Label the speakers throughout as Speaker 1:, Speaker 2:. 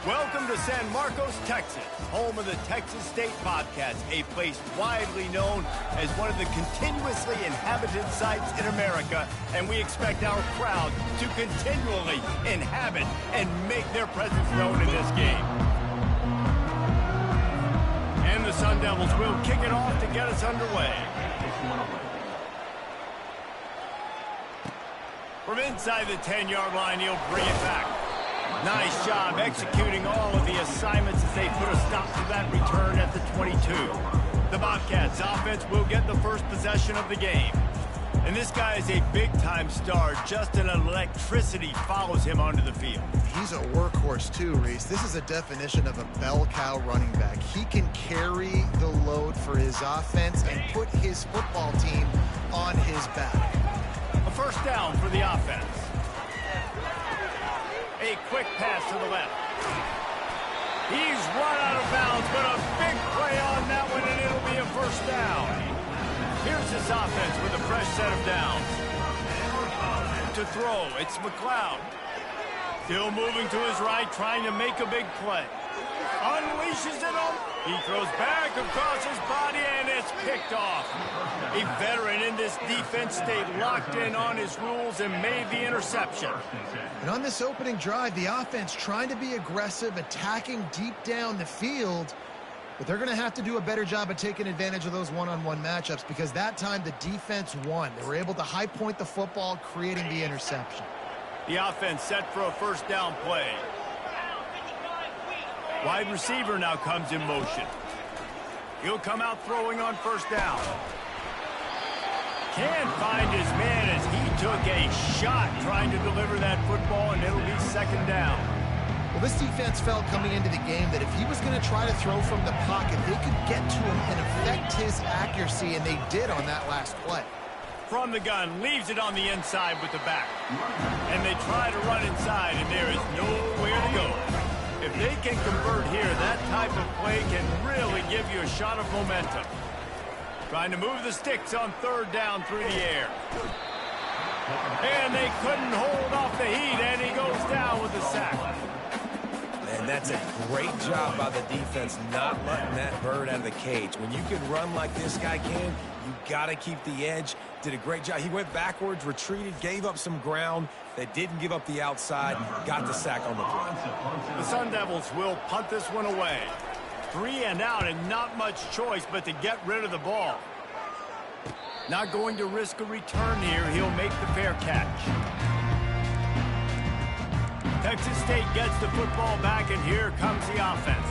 Speaker 1: Welcome to San Marcos, Texas, home of the Texas State Bobcats, a place widely known as one of the continuously inhabited sites in America, and we expect our crowd to continually inhabit and make their presence known in this game. And the Sun Devils will kick it off to get us underway. From inside the 10-yard line, he'll bring it back. Nice job executing all of the assignments as they put a stop to that return at the 22. The Bobcats offense will get the first possession of the game. And this guy is a big-time star. Just an electricity follows him onto the field.
Speaker 2: He's a workhorse too, Reese. This is a definition of a bell cow running back. He can carry the load for his offense and put his football team on his back.
Speaker 1: A first down for the offense. A quick pass to the left. He's run out of bounds, but a big play on that one, and it'll be a first down. Here's his offense with a fresh set of downs. To throw, it's McLeod. Still moving to his right, trying to make a big play. Unleashes it on. He throws back across his body, and it's picked off. A veteran in this defense stayed locked in on his rules and made the interception.
Speaker 2: And on this opening drive, the offense trying to be aggressive, attacking deep down the field. But they're going to have to do a better job of taking advantage of those one-on-one matchups, because that time the defense won. They were able to high point the football, creating the interception.
Speaker 1: The offense set for a first down play. Wide receiver now comes in motion. He'll come out throwing on first down. Can't find his man as he took a shot trying to deliver that football, and it'll be second down.
Speaker 2: Well, this defense felt coming into the game that if he was going to try to throw from the pocket, they could get to him and affect his accuracy, and they did on that last play.
Speaker 1: From the gun, leaves it on the inside with the back. And they try to run inside, and there is nowhere to go. If they can convert here, that type of play can really give you a shot of momentum. Trying to move the sticks on third down through the air. And they couldn't hold off the heat, and he goes down with the sack.
Speaker 3: And that's a great job by the defense not letting that bird out of the cage. When you can run like this guy can, you got to keep the edge. Did a great job. He went backwards, retreated, gave up some ground. They didn't give up the outside, got the sack on the play.
Speaker 1: The Sun Devils will punt this one away. 3 and out, and not much choice but to get rid of the ball. Not going to risk a return here. He'll make the fair catch. Texas State gets the football back, and here comes the offense.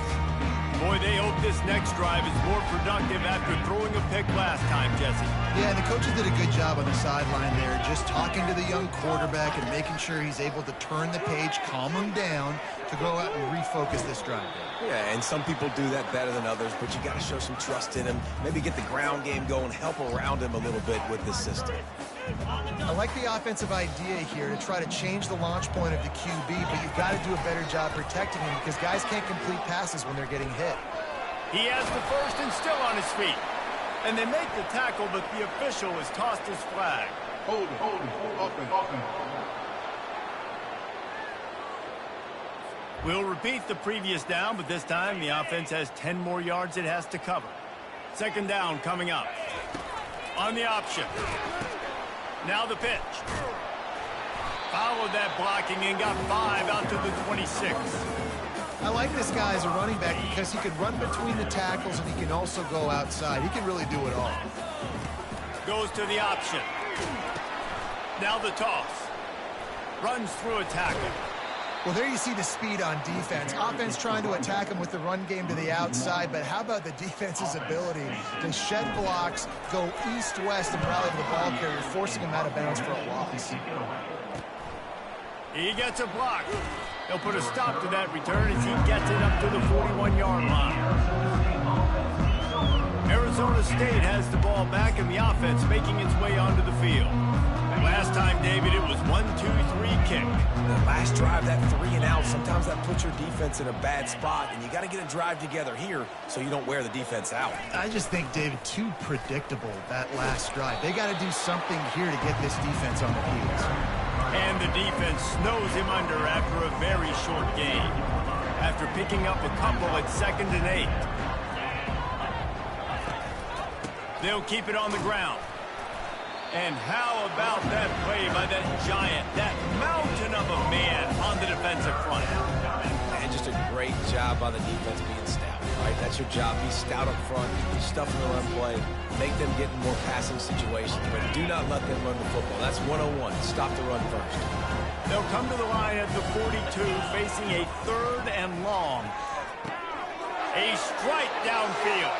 Speaker 1: Boy, they hope this next drive is more productive after throwing a pick last time, Jesse.
Speaker 2: Yeah, and the coaches did a good job on the sideline there, just talking to the young quarterback and making sure he's able to turn the page, calm him down to go out and refocus this drive.
Speaker 3: Yeah, and some people do that better than others, but you got to show some trust in him. Maybe get the ground game going, help around him a little bit with this system.
Speaker 2: I like the offensive idea here to try to change the launch point of the QB, but you've got to do a better job protecting him because guys can't complete passes when they're getting hit.
Speaker 1: He has the first and still on his feet. And they make the tackle, but the official has tossed his flag.
Speaker 4: Hold it.
Speaker 1: We'll repeat the previous down, but this time the offense has 10 more yards it has to cover. Second down coming up. On the option. Now the pitch. Followed that blocking and got 5 out to the 26.
Speaker 2: I like this guy as a running back because he can run between the tackles and he can also go outside. He can really do it all.
Speaker 1: Goes to the option. Now the toss. Runs through a tackle.
Speaker 2: Well, there you see the speed on defense. Offense trying to attack him with the run game to the outside, but how about the defense's ability to shed blocks, go east-west, and rally to the ball carrier, forcing him out of bounds for a loss.
Speaker 1: He gets a block. They'll put a stop to that return as he gets it up to the 41-yard line. Arizona State has the ball back, and the offense making its way onto the field. Last time, David, it was 1-2-3 kick.
Speaker 3: The last drive, that 3 and out, sometimes that puts your defense in a bad spot, and you got to get a drive together here so you don't wear the defense out.
Speaker 2: I just think, David, too predictable, that last drive. They got to do something here to get this defense on the heels.
Speaker 1: And the defense snows him under after a very short game. after picking up a couple at 2nd and 8. They'll keep it on the ground. And how about that play by that giant, that mountain of a man on the defensive front?
Speaker 3: And just a great job by the defense being stout, right? That's your job. Be stout up front, stuff in the run play, make them get in more passing situations, but do not let them run the football. That's 101. Stop the run first.
Speaker 1: They'll come to the line at the 42, facing a 3rd and long. A strike downfield.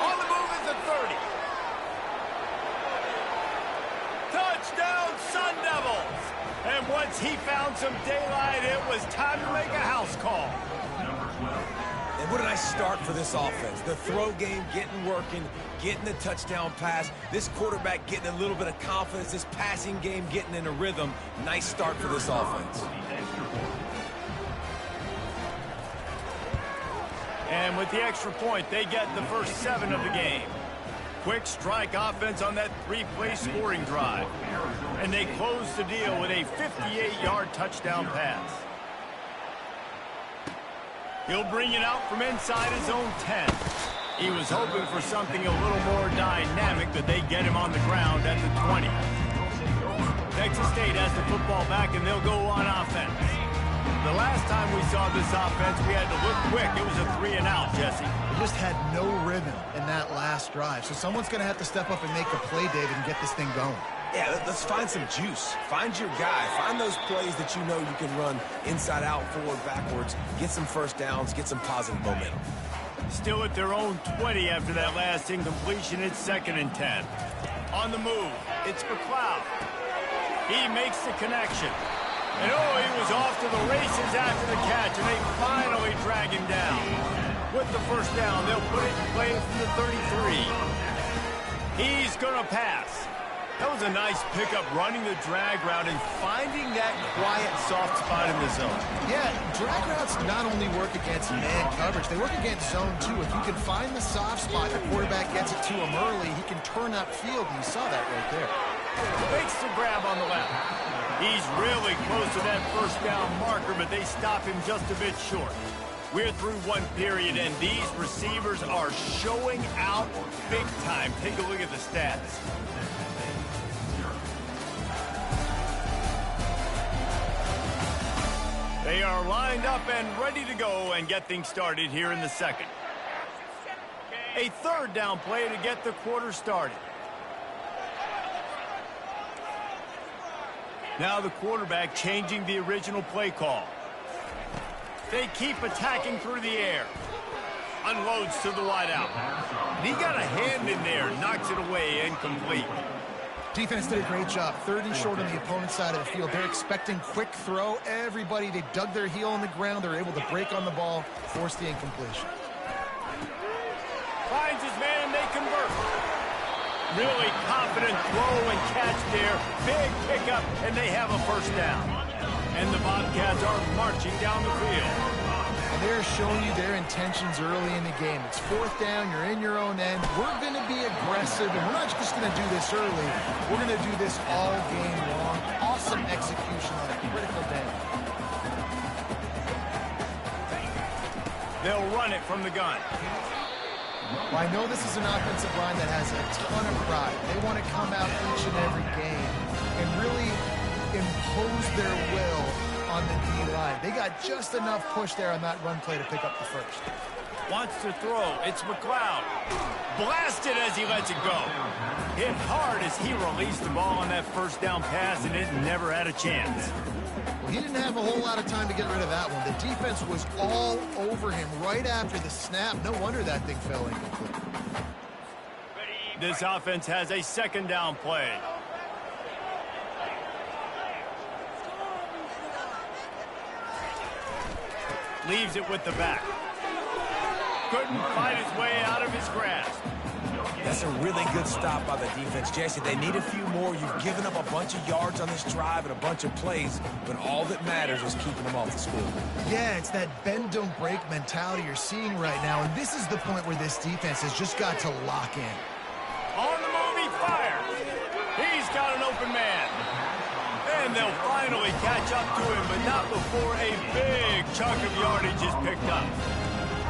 Speaker 1: On the move is the 30. Touchdown, Sun Devils! And once he found some daylight, it was time to make a house call.
Speaker 3: And what a nice start for this offense. The throw game getting working, getting the touchdown pass. This quarterback getting a little bit of confidence. This passing game getting in a rhythm. Nice start for this offense.
Speaker 1: And with the extra point, they get the first 7 of the game. Quick strike offense on that 3-play scoring drive. And they close the deal with a 58-yard touchdown pass. He'll bring it out from inside his own 10. He was hoping for something a little more dynamic, but they get him on the ground at the 20. Texas State has the football back, and they'll go on offense. The last time we saw this offense, we had to look quick. It was a 3-and-out, Jesse.
Speaker 2: They just had no rhythm in that last drive. So someone's going to have to step up and make a play, David, and get this thing going.
Speaker 3: Yeah, let's find some juice. Find your guy. Find those plays that you know you can run inside out, forward, backwards. Get some first downs. Get some positive momentum.
Speaker 1: Still at their own 20 after that last incompletion. It's 2nd and 10. On the move, it's McLeod. He makes the connection. And oh, he was off to the races after the catch, and they finally drag him down. With the first down, they'll put it in play from the 33. He's going to pass. That was a nice pickup, running the drag route and finding that quiet, soft spot in the zone.
Speaker 2: Yeah, drag routes not only work against man coverage, they work against zone too. If you can find the soft spot, the quarterback gets it to him early, he can turn upfield, and you saw that right there.
Speaker 1: Makes the grab on the left. He's really close to that first down marker, but they stop him just a bit short. We're through one period, and these receivers are showing out big time. Take a look at the stats. They are lined up and ready to go and get things started here in the second. A 3rd down play to get the quarter started. Now the quarterback changing the original play call. They keep attacking through the air. Unloads to the wideout. And he got a hand in there, knocks it away, incomplete.
Speaker 2: Defense did a great job. 30 short on the opponent's side of the field. They're expecting quick throw. Everybody, they dug their heel on the ground. They're able to break on the ball, force the incompletion.
Speaker 1: Finds his man, they convert. Really confident throw and catch there. Big pickup, and they have a first down. And the Bobcats are marching down the field.
Speaker 2: And they're showing you their intentions early in the game. It's 4th down, you're in your own end. We're going to be aggressive, and we're not just going to do this early. We're going to do this all game long. Awesome execution on a critical day.
Speaker 1: They'll run it from the gun.
Speaker 2: Well, I know this is an offensive line that has a ton of pride. They want to come out each and every game and really impose their will on the D-line. They got just enough push there on that run play to pick up the first.
Speaker 1: Wants to throw. It's McLeod. Blasted as he lets it go. Hit hard as he released the ball on that first down pass, and it never had a chance.
Speaker 2: Well, he didn't have a whole lot of time to get rid of that one. The defense was all over him right after the snap. No wonder that thing fell incomplete.
Speaker 1: This offense has a 2nd down play. Leaves it with the back. Couldn't fight his way out of his grasp.
Speaker 3: That's a really good stop by the defense, Jesse. They need a few more. You've given up a bunch of yards on this drive and a bunch of plays, but all that matters is keeping them off the scoreboard.
Speaker 2: Yeah, it's that bend, don't break mentality you're seeing right now, and this is the point where this defense has just got to lock in.
Speaker 1: On the move, he fires. He's got an open man. And they'll find finally catch up to him, but not before a big chunk of yardage is picked up.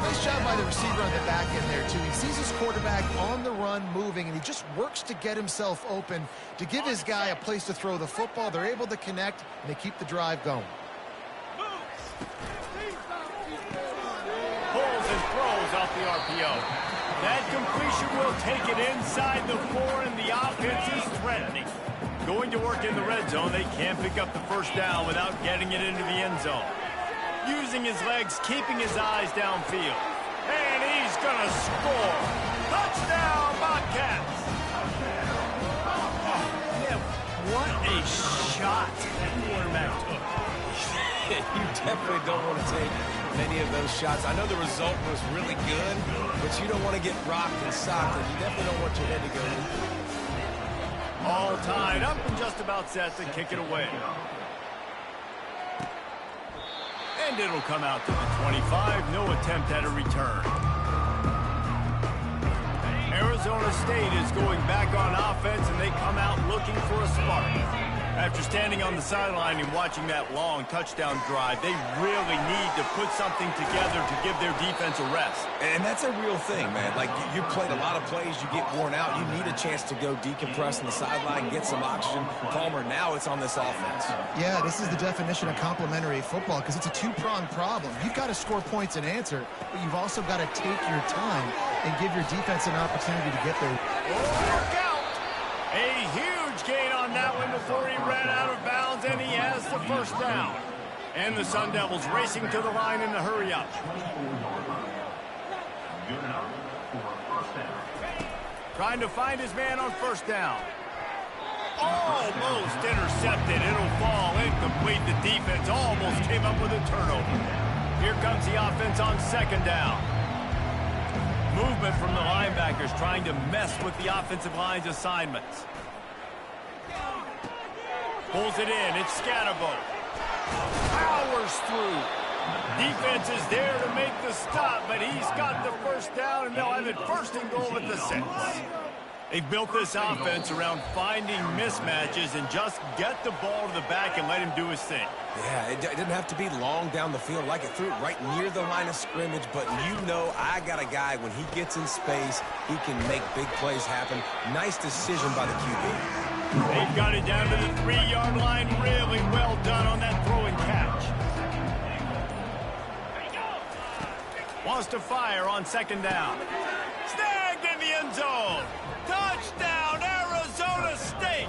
Speaker 2: Nice job by the receiver on the back end there, too. He sees his quarterback on the run moving, and he just works to get himself open to give his guy a place to throw the football. They're able to connect, and they keep the drive going.
Speaker 1: Pulls and throws off the RPO. That completion will take it inside the 4, and the offense is threatening. Going to work in the red zone, they can't pick up the first down without getting it into the end zone. Using his legs, keeping his eyes downfield. And he's going to score. Touchdown, Bobcats! Yeah, what a shot that quarterback took.
Speaker 3: You definitely don't want to take many of those shots. I know the result was really good, but you don't want to get rocked and socked, and you definitely don't want your head to go in.
Speaker 1: All tied up and just about set to kick it away. And it'll come out to the 25. No attempt at a return. Arizona State is going back on offense, and they come out looking for a spark. After standing on the sideline and watching that long touchdown drive, they really need to put something together to give their defense a rest.
Speaker 3: And that's a real thing, man. Like, you played a lot of plays, you get worn out, you need a chance to go decompress on the sideline, get some oxygen. Palmer, now it's on this offense.
Speaker 2: Yeah, this is the definition of complementary football because it's a two-pronged problem. You've got to score points and answer, but you've also got to take your time and give your defense an opportunity to get there.
Speaker 1: Work out! A huge gain on that one before he ran out of bounds, and he has the first down. And the Sun Devils racing to the line in the hurry-up. Trying to find his man on first down. Almost intercepted. It'll fall incomplete. The defense almost came up with a turnover. Here comes the offense on second down. Movement from the linebackers trying to mess with the offensive line's assignments. Pulls it in. It's Scatterbo. Powers through. Defense is there to make the stop, but he's got the first down, and they'll have it first and goal at the 6. They've built this offense around finding mismatches and just get the ball to the back and let him do his thing.
Speaker 3: Yeah, it didn't have to be long down the field. Like, it threw it right near the line of scrimmage, but you know I got a guy, when he gets in space, he can make big plays happen. Nice decision by the QB.
Speaker 1: They've got it down to the 3-yard line. Really well done on that throw and catch. Wants to fire on second down. Snagged in the end zone. Touchdown, Arizona State.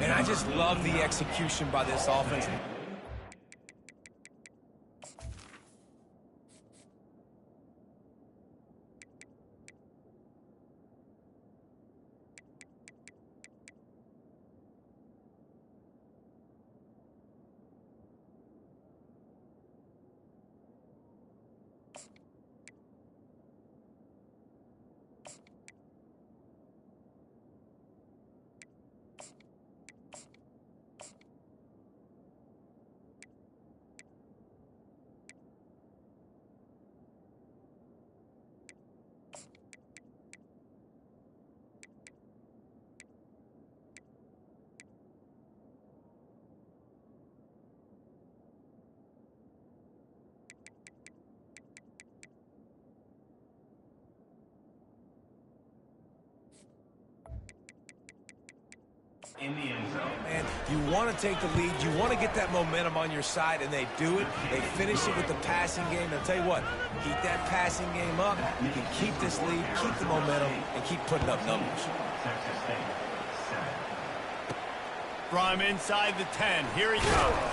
Speaker 3: And I just love the execution by this offense.
Speaker 5: In the end zone.
Speaker 3: Man, you want to take the lead. You want to get that momentum on your side, and they do it. They finish it with the passing game. I'll tell you what, keep that passing game up. You can keep this lead, keep the momentum, and keep putting up numbers.
Speaker 1: From inside the 10, here he comes.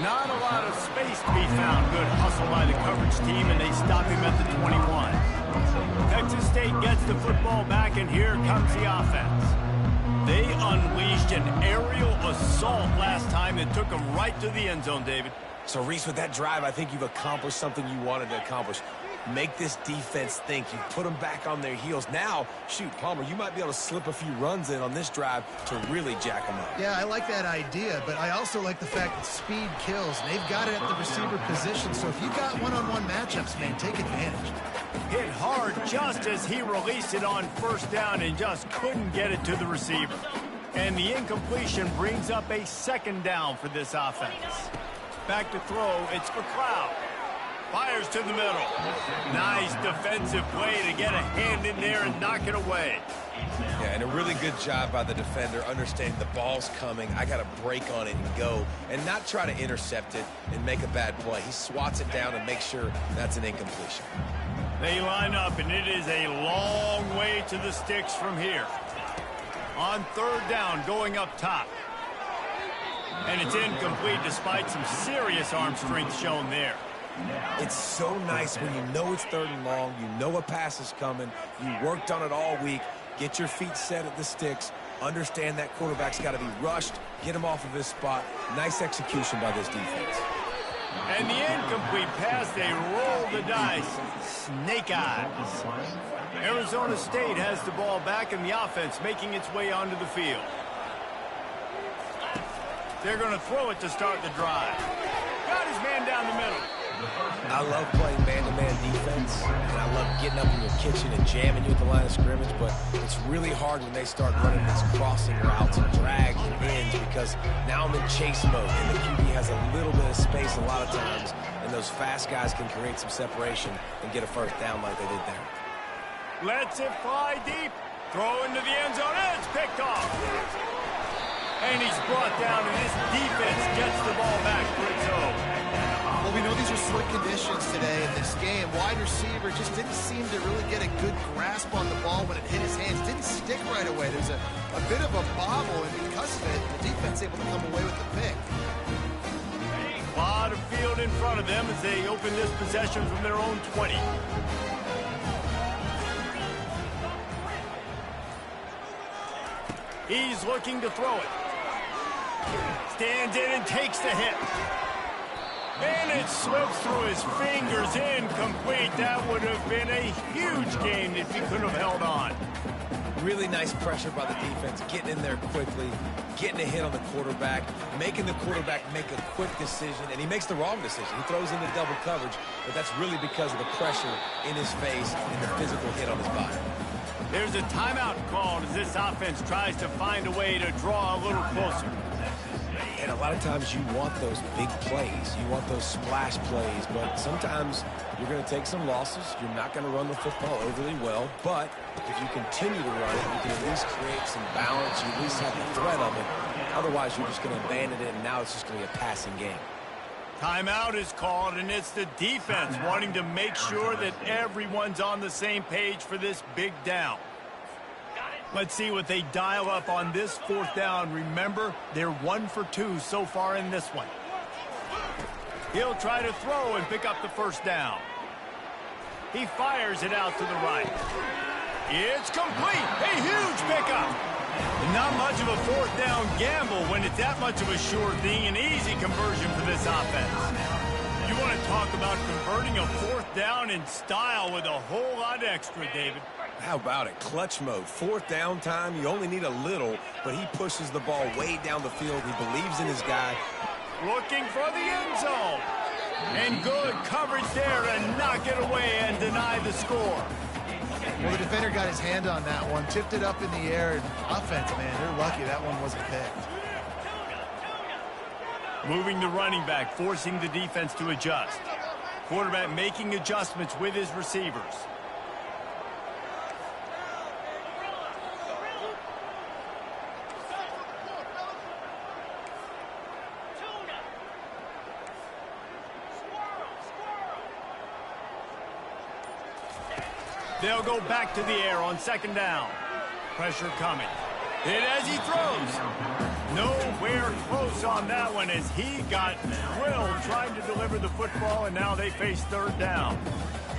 Speaker 1: Not a lot of space to be found. Good hustle by the coverage team, and they stop him at the 21. Texas State gets the football back, and here comes the offense. They unleashed an aerial assault last time that took them right to the end zone, David.
Speaker 3: So, Reese, with that drive, I think you've accomplished something you wanted to accomplish. Make this defense think. You put them back on their heels. Now, shoot, Palmer, you might be able to slip a few runs in on this drive to really jack them up.
Speaker 2: Yeah, I like that idea, but I also like the fact that speed kills. And they've got it at the receiver position, so if you got one-on-one matchups, man, take advantage.
Speaker 1: Hit hard just as he released it on first down and just couldn't get it to the receiver. And the incompletion brings up a second down for this offense. Back to throw, it's McLeod. Fires to the middle. Nice defensive play to get a hand in there and knock it away.
Speaker 3: Yeah, and a really good job by the defender understanding the ball's coming. I got to break on it and go and not try to intercept it and make a bad play. He swats it down and makes sure that's an incompletion.
Speaker 1: They line up, and it is a long way to the sticks from here. On third down, going up top. And it's incomplete despite some serious arm strength shown there.
Speaker 3: It's so nice when you know it's third and long, you know a pass is coming, you worked on it all week, get your feet set at the sticks, understand that quarterback's got to be rushed, get him off of his spot. Nice execution by this defense.
Speaker 1: And the incomplete pass, they roll the dice. Snake eyes. Arizona State has the ball back and the offense making its way onto the field. They're going to throw it to start the drive. Got his man down the middle.
Speaker 3: I love playing man-to-man defense, and I love getting up in your kitchen and jamming you at the line of scrimmage, but it's really hard when they start running these crossing routes and drags and ends because now I'm in chase mode, and the QB has a little bit of space a lot of times, and those fast guys can create some separation and get a first down like they did there.
Speaker 1: Lets it fly deep. Throw into the end zone. It's picked off. And he's brought down, and this defense gets the ball back for its own.
Speaker 2: Well, we know these are slick conditions today in this game. Wide receiver just didn't seem to really get a good grasp on the ball when it hit his hands. Didn't stick right away. There's a bit of a bobble, and because of it, the defense able to come away with the pick.
Speaker 1: A lot of field in front of them as they open this possession from their own 20. He's looking to throw it. Stands in and takes the hit. And it slips through his fingers, incomplete. That would have been a huge gain if he could have held on.
Speaker 3: Really nice pressure by the defense, getting in there quickly, getting a hit on the quarterback, making the quarterback make a quick decision, and he makes the wrong decision. He throws into double coverage, but that's really because of the pressure in his face and the physical hit on his body.
Speaker 1: There's a timeout called as this offense tries to find a way to draw a little closer.
Speaker 3: And a lot of times you want those big plays. You want those splash plays, but sometimes you're going to take some losses. You're not going to run the football overly well, but if you continue to run it, you can at least create some balance. You at least have the threat of it. Otherwise, you're just going to abandon it, and now it's just going to be a passing game.
Speaker 1: Timeout is called, and it's the defense wanting to make sure that everyone's on the same page for this big down. Let's see what they dial up on this fourth down. Remember, they're 1 for 2 so far in this one. He'll try to throw and pick up the first down. He fires it out to the right. It's complete. A huge pickup. Not much of a fourth down gamble when it's that much of a sure thing. An easy conversion for this offense. You want to talk about converting a fourth down in style with a whole lot extra, David.
Speaker 3: How about it? Clutch mode. Fourth down time. You only need a little, but he pushes the ball way down the field. He believes in his guy.
Speaker 1: Looking for the end zone. And good coverage there to knock it away and deny the score.
Speaker 2: Well, the defender got his hand on that one, tipped it up in the air, and offense, man, they're lucky that one wasn't picked.
Speaker 1: Moving the running back, forcing the defense to adjust. Quarterback making adjustments with his receivers. They'll go back to the air on second down. Pressure coming. Hit as he throws. Nowhere close on that one as he got drilled trying to deliver the football, and now they face third down.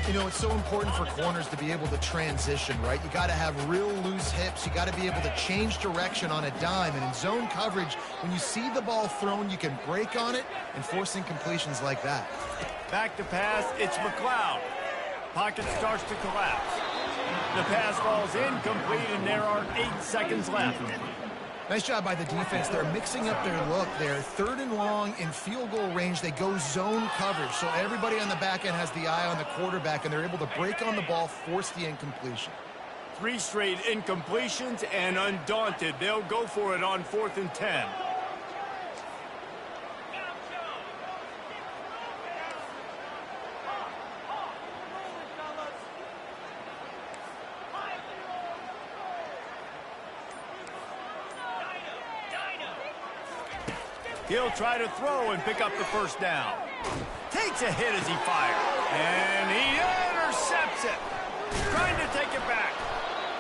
Speaker 2: You know, it's so important for corners to be able to transition, right? You got to have real loose hips. You got to be able to change direction on a dime. And in zone coverage, when you see the ball thrown, you can break on it and force incompletions like that.
Speaker 1: Back to pass, it's McLeod. Pocket starts to collapse. The pass falls incomplete, and there are 8 seconds left.
Speaker 2: Nice job by the defense. They're mixing up their look. They're third and long in field goal range. They go zone coverage, so everybody on the back end has the eye on the quarterback, and they're able to break on the ball, force the incompletion.
Speaker 1: 3 straight incompletions, and undaunted, they'll go for it on 4th and 10. He'll try to throw and pick up the first down. Takes a hit as he fires. And he intercepts it. Trying to take it back.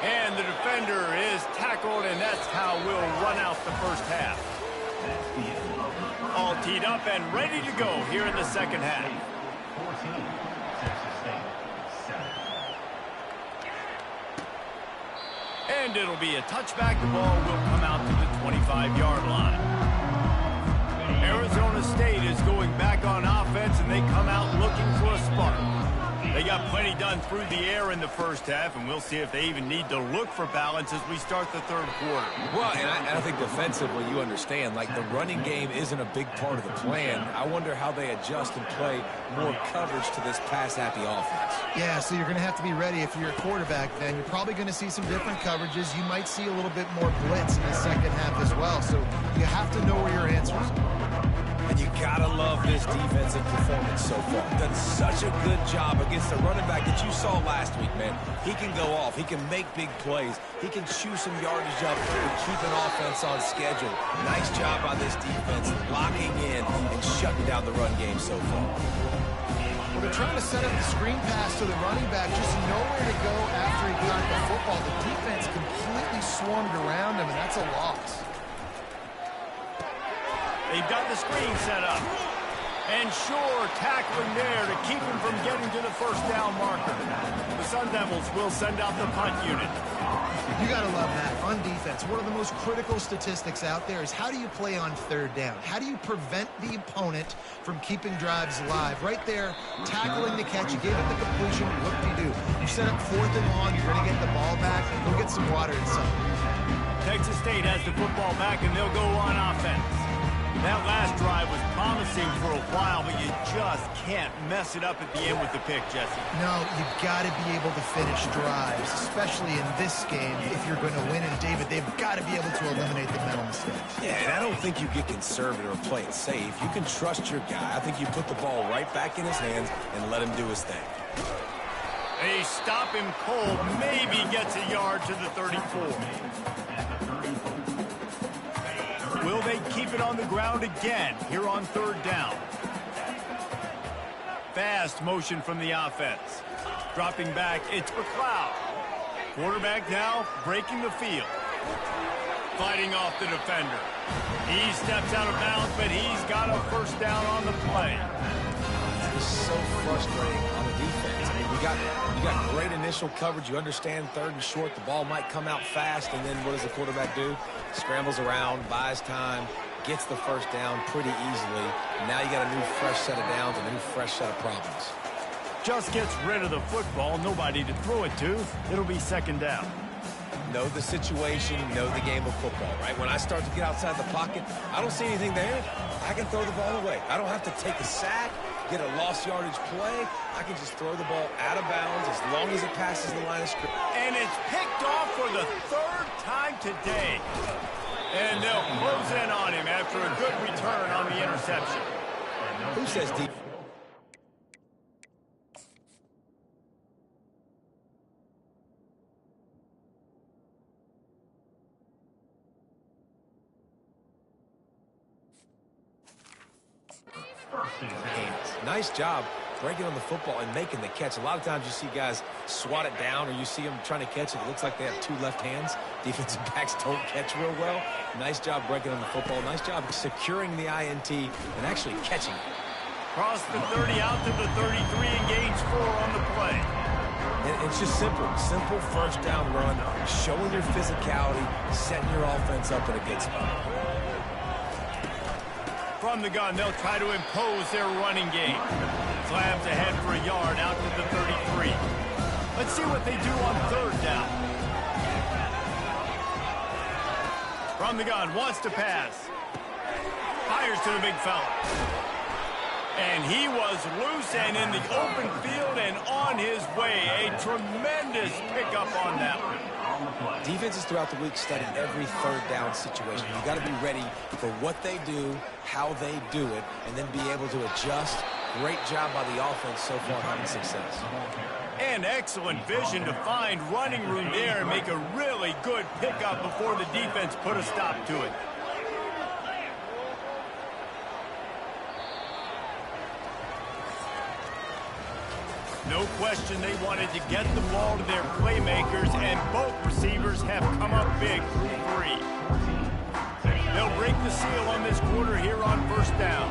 Speaker 1: And the defender is tackled, and that's how we'll run out the first half. All teed up and ready to go here in the second half. And it'll be a touchback. The ball will come out to the 25-yard line. Arizona State is going back on offense, and they come out looking for a spark. They got plenty done through the air in the first half, and we'll see if they even need to look for balance as we start the third quarter.
Speaker 3: Well, and I think defensively, you understand, like the running game isn't a big part of the plan. I wonder how they adjust and play more coverage to this pass-happy offense.
Speaker 2: Yeah, so you're going to have to be ready if you're a quarterback then. You're probably going to see some different coverages. You might see a little bit more blitz in the second half as well, so you have to know where your answers are.
Speaker 3: And you gotta love this defensive performance so far. Done such a good job against the running back that you saw last week, man. He can go off. He can make big plays. He can chew some yardage up and keep an offense on schedule. Nice job by this defense locking in and shutting down the run game so far.
Speaker 2: Well, they're trying to set up the screen pass to the running back, just nowhere to go after he got the football. The defense completely swarmed around him, and that's a loss.
Speaker 1: They've got the screen set up. And sure, tackling there to keep him from getting to the first down marker. The Sun Devils will send out the punt unit.
Speaker 2: You got to love that. On defense, one of the most critical statistics out there is how do you play on third down? How do you prevent the opponent from keeping drives alive? Right there, tackling the catch. You gave it the completion. What do you do? You set up 4th and long. You're going to get the ball back. Go get some water inside.
Speaker 1: Texas State has the football back, and they'll go on offense. That last drive was promising for a while, but you just can't mess it up at the end with the pick, Jesse.
Speaker 2: No, you've got to be able to finish drives, especially in this game if you're going to win. And, David, they've got to be able to eliminate the mental mistakes.
Speaker 3: Yeah, and I don't think you get conservative or play it safe. You can trust your guy. I think you put the ball right back in his hands and let him do his thing.
Speaker 1: They stop him cold, maybe gets a yard to the 34. Will they keep it on the ground again here on 3rd down? Fast motion from the offense. Dropping back, it's McLeod. Quarterback now breaking the field. Fighting off the defender. He steps out of bounds, but he's got a first down on the play.
Speaker 3: It's so frustrating on the defense. I mean, you got great initial coverage. You understand 3rd and short. The ball might come out fast, and then what does the quarterback do? Scrambles around, buys time, gets the first down pretty easily. Now you got a new fresh set of downs, a new fresh set of problems.
Speaker 1: Just gets rid of the football, nobody to throw it to. It'll be 2nd down.
Speaker 3: Know the situation, know the game of football, right? When I start to get outside the pocket, I don't see anything there. I can throw the ball away. I don't have to take a sack, get a lost yardage play. I can just throw the ball out of bounds as long as it passes the line of scrimmage.
Speaker 1: And it's picked off for the 3rd time today. And they'll close in on him after a good return on the interception.
Speaker 3: Who says deep? Nice job breaking on the football and making the catch. A lot of times you see guys swat it down or you see them trying to catch it. It looks like they have 2 left hands. Defensive backs don't catch real well. Nice job breaking on the football. Nice job securing the INT and actually catching it.
Speaker 1: Cross the 30 out to the 33 and gains 4 on the play.
Speaker 3: And it's just simple first down run, showing your physicality, setting your offense up in a good spot.
Speaker 1: From the gun, they'll try to impose their running game. Slams ahead for a yard out to the 33. Let's see what they do on 3rd down. From the gun, wants to pass. Fires to the big fella. And he was loose and in the open field and on his way. A tremendous pickup on that one.
Speaker 3: Defenses throughout the week study every third down situation. You got to be ready for what they do, how they do it, and then be able to adjust. Great job by the offense so far having success.
Speaker 1: And excellent vision to find running room there and make a really good pickup before the defense put a stop to it. No question they wanted to get the ball to their playmakers, and both receivers have come up big through three. They'll break the seal on this quarter here on first down.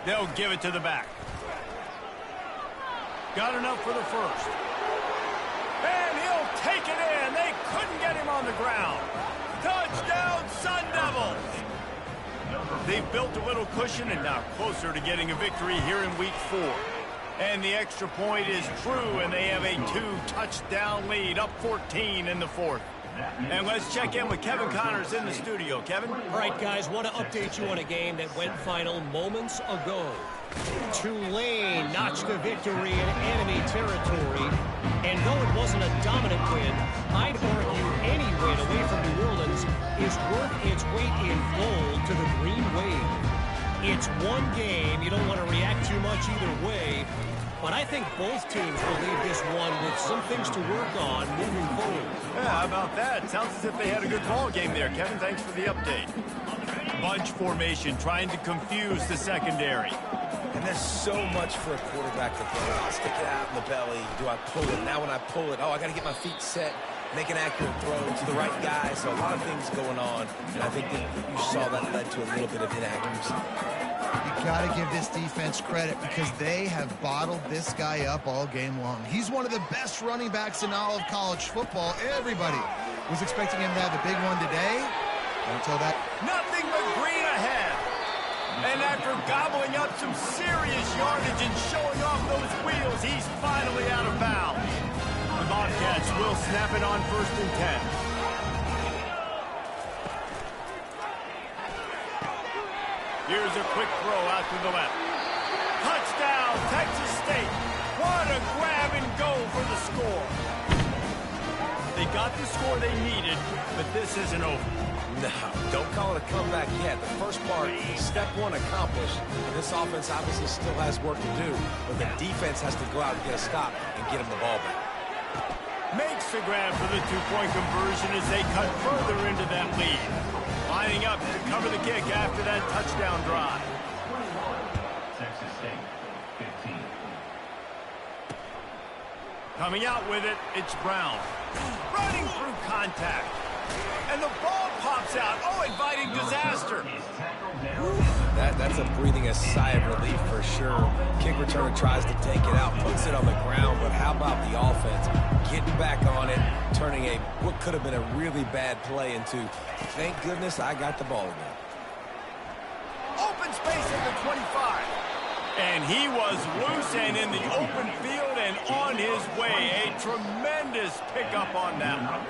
Speaker 1: They'll give it to the back. Got enough for the first. And he'll take it in. They couldn't get him on the ground. Touchdown, Sun Devils! They've built a little cushion and now closer to getting a victory here in week 4. And the extra point is true, and they have a 2-touchdown lead, up 14 in the 4th. And let's check in with Kevin Connors in the studio. Kevin?
Speaker 6: All right, guys, want to update you on a game that went final moments ago. Tulane notched a victory in enemy territory. And though it wasn't a dominant win, I'd argue any win away from New Orleans is worth its weight in gold to the Green Wave. It's one game. You don't want to react too much either way. But I think both teams will leave this one with some things to work on moving forward.
Speaker 1: Yeah, how about that? Sounds as if they had a good ball game there, Kevin. Thanks for the update. Bunch formation trying to confuse the secondary.
Speaker 3: And there's so much for a quarterback to do. I'll stick it out in the belly. Do I pull it? Now when I pull it, I got to get my feet set, make an accurate throw to the right guy. So a lot of things going on. And I think that you saw that led to a little bit of inaccuracy.
Speaker 2: You got to give this defense credit because they have bottled this guy up all game long. He's one of the best running backs in all of college football. Everybody was expecting him to have a big one today. Until that.
Speaker 1: Nothing but green ahead. And after gobbling up some serious yardage and showing off those wheels, he's finally out of bounds. The Bobcats will snap it on 1st and 10. Here's a quick throw out to the left. Touchdown, Texas State. What a grab and go for the score. They got the score they needed, but this isn't over.
Speaker 3: No, don't call it a comeback yet. The first part, step one accomplished. This offense obviously still has work to do, but the defense has to go out and get a stop and get him the ball back.
Speaker 1: Makes the grab for the two-point conversion as they cut further into that lead. Lining up to cover the kick after that touchdown drive.
Speaker 5: Texas State, 15.
Speaker 1: Coming out with it, it's Brown. Running through contact. And the ball pops out. Oh, inviting disaster.
Speaker 3: That's a breathing a sigh of relief for sure. Kick returner tries to take it out, puts it on the ground, but how about the offense getting back on it, turning what could have been a really bad play into, thank goodness I got the ball again.
Speaker 1: Open space at the 25. And he was loose and in the open field and on his way. A tremendous pickup on that one.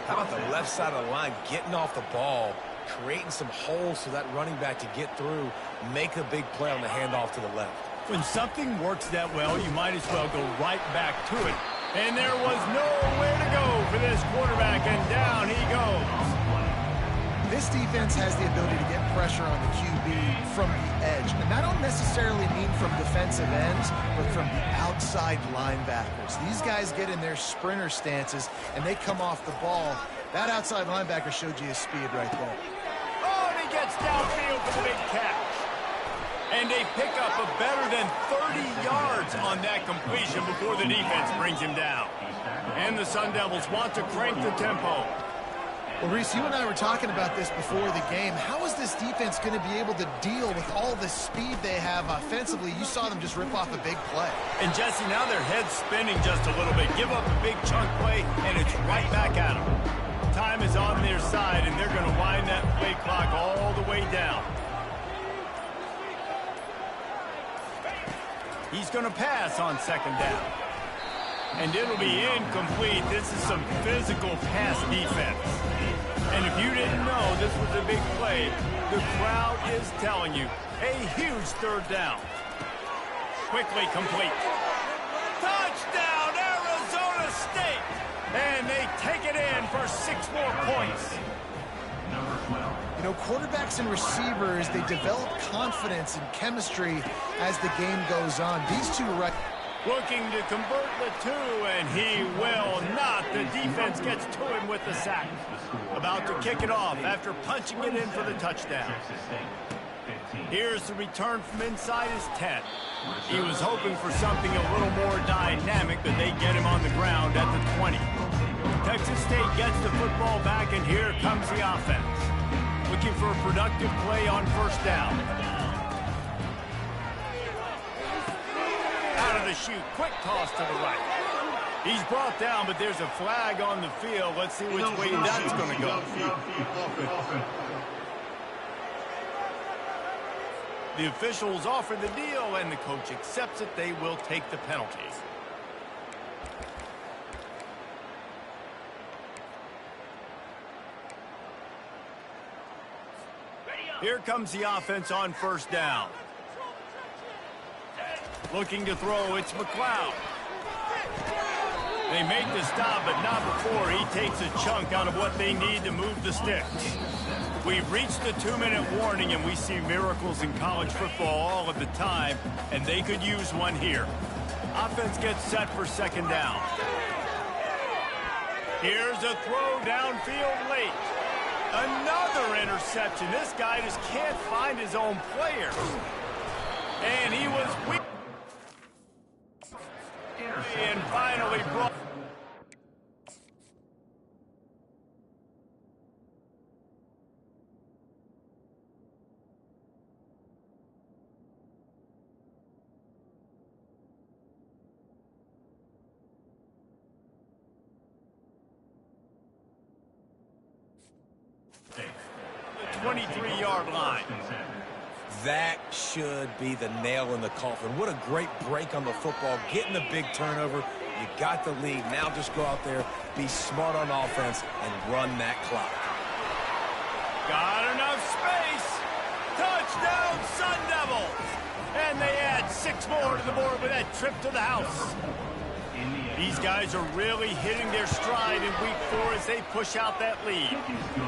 Speaker 3: How about the left side of the line getting off the ball, creating some holes for that running back to get through, make a big play on the handoff to the left.
Speaker 1: When something works that well, you might as well go right back to it. And there was nowhere to go for this quarterback, and down he goes.
Speaker 2: This defense has the ability to get pressure on the QB from the edge. And I don't necessarily mean from defensive ends, but from the outside linebackers. These guys get in their sprinter stances, and they come off the ball. That outside linebacker showed you his speed right there.
Speaker 1: Oh, and he gets downfield for the big catch. And they pick up a better than 30 yards on that completion before the defense brings him down. And the Sun Devils want to crank the tempo.
Speaker 2: Well, Reese, you and I were talking about this before the game. How is this defense going to be able to deal with all the speed they have offensively? You saw them just rip off a big play.
Speaker 1: And, Jesse, now their head's spinning just a little bit. Give up a big chunk play, and it's right back at them. Time is on their side, and they're going to wind that play clock all the way down. He's going to pass on 2nd down. And it'll be incomplete. This is some physical pass defense. And if you didn't know, know this was a big play. The crowd is telling you. A huge third down. Quickly complete. Touchdown, Arizona State! And they take it in for 6 more points.
Speaker 2: You know, quarterbacks and receivers, they develop confidence and chemistry as the game goes on. These two right...
Speaker 1: Looking to convert the 2, and he will not. The defense gets to him with the sack. About to kick it off after punching it in for the touchdown. Here's the return from inside his 10. He was hoping for something a little more dynamic, but they get him on the ground at the 20. Texas State gets the football back, and here comes the offense. Looking for a productive play on first down. Out of the chute, quick toss to the right. He's brought down, but there's a flag on the field. Let's see which way that's going to go. The officials offer the deal, and the coach accepts it. They will take the penalties. Here comes the offense on first down. Looking to throw, it's McLeod. They make the stop, but not before he takes a chunk out of what they need to move the sticks. We've reached the 2-minute warning, and we see miracles in college football all of the time, and they could use one here. Offense gets set for second down. Here's a throw downfield late. Another interception. This guy just can't find his own players. And he was weak. And finally brought. The 23-yard line.
Speaker 3: That should be the nail in the coffin. What a great break on the football, getting the big turnover. You got the lead. Now just go out there, be smart on offense, and run that clock.
Speaker 1: Got enough space. Touchdown, Sun Devils. And they add 6 more to the board with that trip to the house. These guys are really hitting their stride in week 4 as they push out that lead.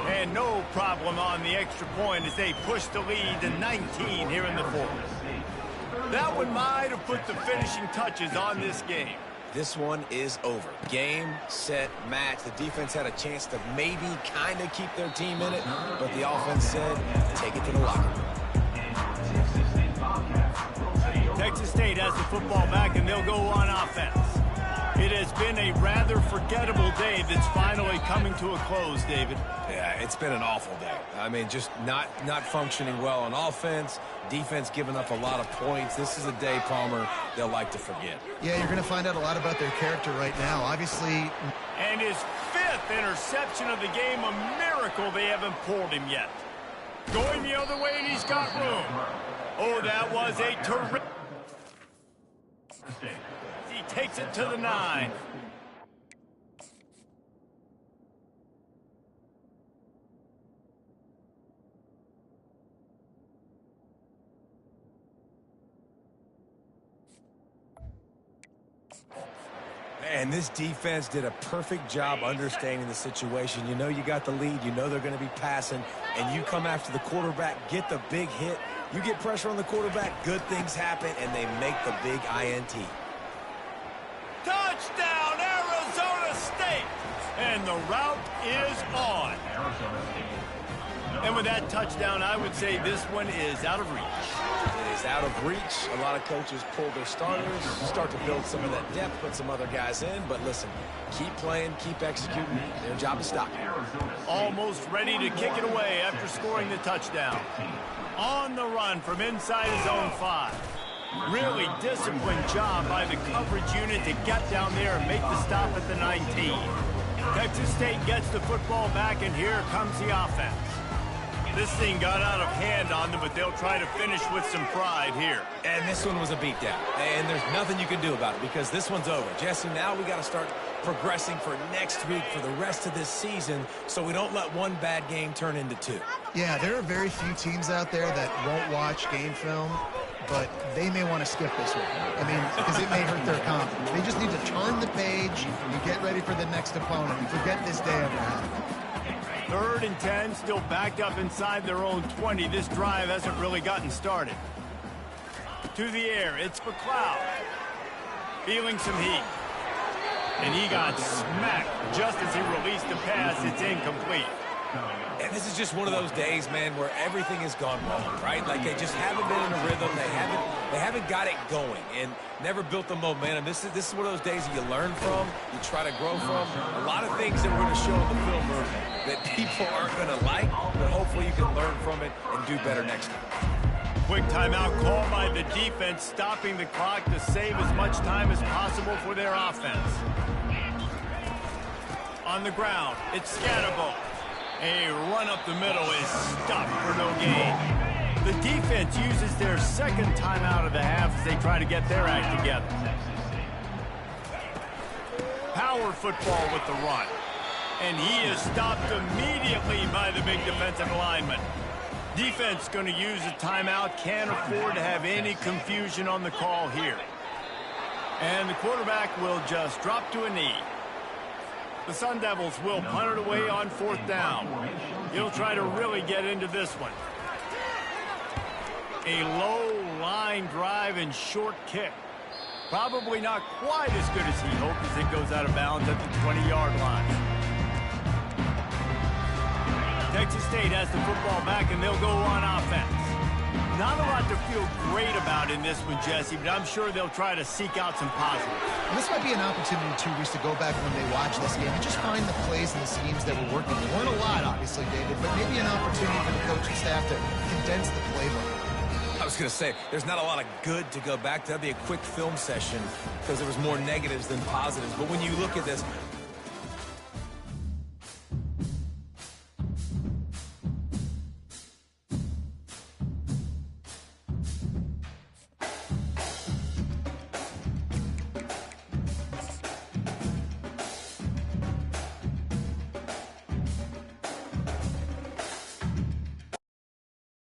Speaker 1: And no problem on the extra point as they push the lead to 19 here in the 4th. That one might have put the finishing touches on this game.
Speaker 3: This one is over. Game, set, match. The defense had a chance to maybe kind of keep their team in it, but the offense said, take it to the locker room.
Speaker 1: Texas State has the football back, and they'll go on offense. It has been a rather forgettable day that's finally coming to a close, David.
Speaker 3: Yeah, it's been an awful day. I mean, just not functioning well on offense, defense giving up a lot of points. This is a day, Palmer, they'll like to forget.
Speaker 2: Yeah, you're going to find out a lot about their character right now. Obviously.
Speaker 1: And his 5th interception of the game, a miracle they haven't pulled him yet. Going the other way, and he's got room. Oh, that was a terrific. He takes it to the 9.
Speaker 3: Man, this defense did a perfect job understanding the situation. You know you got the lead. You know they're going to be passing. And you come after the quarterback, get the big hit. You get pressure on the quarterback, good things happen, and they make the big INT.
Speaker 1: Touchdown, Arizona State! And the route is on. And with that touchdown, I would say this one is out of reach.
Speaker 3: It is out of reach. A lot of coaches pull their starters, start to build some of that depth, put some other guys in. But listen, keep playing, keep executing. Their job is stopping.
Speaker 1: Almost ready to kick it away after scoring the touchdown. On the run from inside his own 5. Really disciplined job by the coverage unit to get down there and make the stop at the 19. Texas State gets the football back, and here comes the offense. This thing got out of hand on them, but they'll try to finish with some pride here.
Speaker 3: And this one was a beatdown. And there's nothing you can do about it because this one's over. Jesse, now we got to start progressing for next week, for the rest of this season, so we don't let one bad game turn into two.
Speaker 2: Yeah, there are very few teams out there that won't watch game film, but they may want to skip this one. I mean, because it may hurt their confidence. They just need to turn the page and get ready for the next opponent and forget this day ever happened.
Speaker 1: 3rd and 10, still backed up inside their own 20. This drive hasn't really gotten started. To the air, it's McLeod. Feeling some heat. And he got smacked just as he released the pass. It's incomplete.
Speaker 3: And this is just one of those days, man, where everything has gone wrong, right? Like they just haven't been in a rhythm. They haven't got it going and never built the momentum. This is one of those days that you learn from, you try to grow from. A lot of things that we're going to show in the film room that people aren't going to like, but hopefully you can learn from it and do better next time.
Speaker 1: Quick timeout called by the defense, stopping the clock to save as much time as possible for their offense. On the ground, it's Scatterbo. A run up the middle is stopped for no gain. The defense uses their 2nd timeout of the half as they try to get their act together. Power football with the run. And he is stopped immediately by the big defensive lineman. Defense going to use a timeout. Can't afford to have any confusion on the call here. And the quarterback will just drop to a knee. The Sun Devils will punt it away on 4th down. He'll try to really get into this one. A low line drive and short kick. Probably not quite as good as he hoped as it goes out of bounds at the 20-yard line. Texas State has the football back, and they'll go on offense. Not a lot to feel great about in this one, Jesse, but I'm sure they'll try to seek out some positives.
Speaker 2: And this might be an opportunity, too, Reese, to go back when they watch this game and just find the plays and the schemes that were working. There weren't a lot, obviously, David, but maybe an opportunity for the coaching staff to condense the playbook.
Speaker 3: I was going to say, there's not a lot of good to go back to. That'd be a quick film session because there was more negatives than positives. But when you look at this,